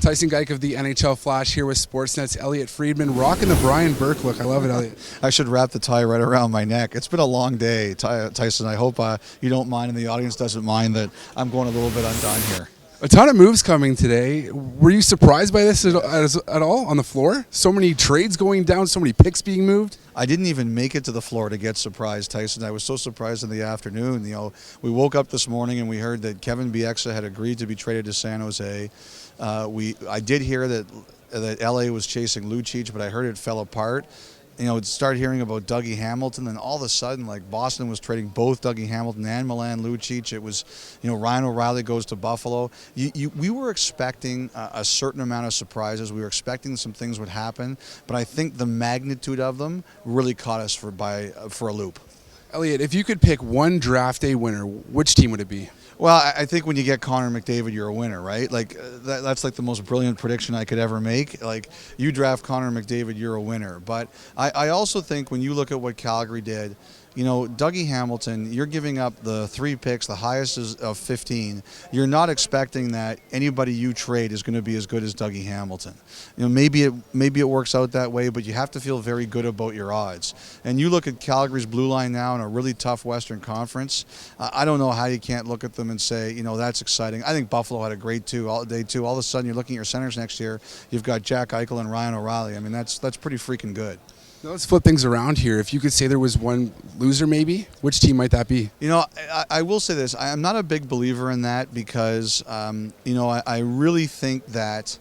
Tyson Geick of the NHL Flash here with Sportsnet's Elliotte Friedman, rocking the Brian Burke look. I love it, Elliotte. I should wrap the tie right around my neck. It's been a long day, Tyson. I hope you don't mind and the audience doesn't mind that I'm going a little bit undone here. A ton of moves coming today. Were you surprised by this at all on the floor? So many trades going down, so many picks being moved. I didn't even make it to the floor to get surprised, Tyson. I was so surprised in the afternoon. We woke up this morning and we heard that Kevin Bieksa had agreed to be traded to San Jose. I did hear that LA was chasing Lucic, but I heard it fell apart. Started hearing about Dougie Hamilton, and all of a sudden, like, Boston was trading both Dougie Hamilton and Milan Lucic. It was, Ryan O'Reilly goes to Buffalo. We were expecting a certain amount of surprises. We were expecting some things would happen, but I think the magnitude of them really caught us for a loop. Elliotte, if you could pick one draft day winner, which team would it be? Well, I think when you get Connor McDavid, you're a winner, right? Like that's like the most brilliant prediction I could ever make. Like, you draft Connor McDavid, you're a winner. But I also think when you look at what Calgary did, Dougie Hamilton, you're giving up the 3 picks, the highest is of 15. You're not expecting that anybody you trade is going to be as good as Dougie Hamilton. Maybe it works out that way, but you have to feel very good about your odds. And you look at Calgary's blue line now in a really tough Western Conference. I don't know how you can't look at them and say, that's exciting. I think Buffalo had a great day too. All of a sudden, you're looking at your centers next year. You've got Jack Eichel and Ryan O'Reilly. I mean, that's pretty freaking good. Now let's flip things around here. If you could say there was one loser, maybe, which team might that be? I will say this. I'm not a big believer in that because, I really think that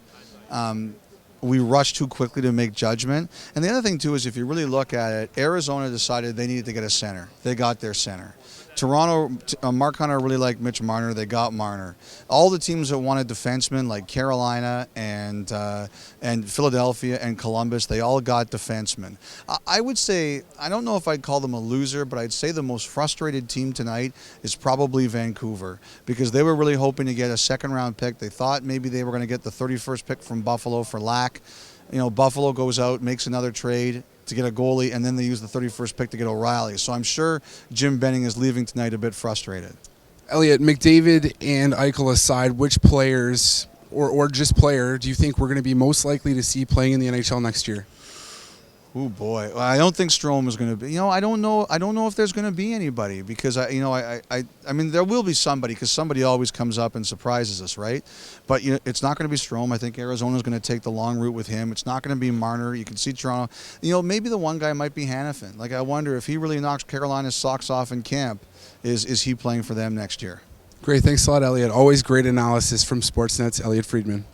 we rush too quickly to make judgment. And the other thing, too, is if you really look at it, Arizona decided they needed to get a center. They got their center. Toronto, Mark Hunter really liked Mitch Marner. They got Marner. All the teams that wanted defensemen, like Carolina and Philadelphia and Columbus, they all got defensemen. I would say, I don't know if I'd call them a loser, but I'd say the most frustrated team tonight is probably Vancouver, because they were really hoping to get a second-round pick. They thought maybe they were going to get the 31st pick from Buffalo for Lack. Buffalo goes out, makes another trade to get a goalie, and then they use the 31st pick to get O'Reilly. So I'm sure Jim Benning is leaving tonight a bit frustrated. Elliotte, McDavid and Eichel aside, which players or just player do you think we're going to be most likely to see playing in the NHL next year? Oh boy, well, I don't think Strome is going to be. I don't know if there's going to be anybody, because I mean, there will be somebody, because somebody always comes up and surprises us, right? But it's not going to be Strome. I think Arizona's going to take the long route with him. It's not going to be Marner. You can see Toronto. Maybe the one guy might be Hanifin. Like, I wonder if he really knocks Carolina's socks off in camp. Is he playing for them next year? Great, thanks a lot, Elliotte. Always great analysis from Sportsnet's Elliotte Friedman.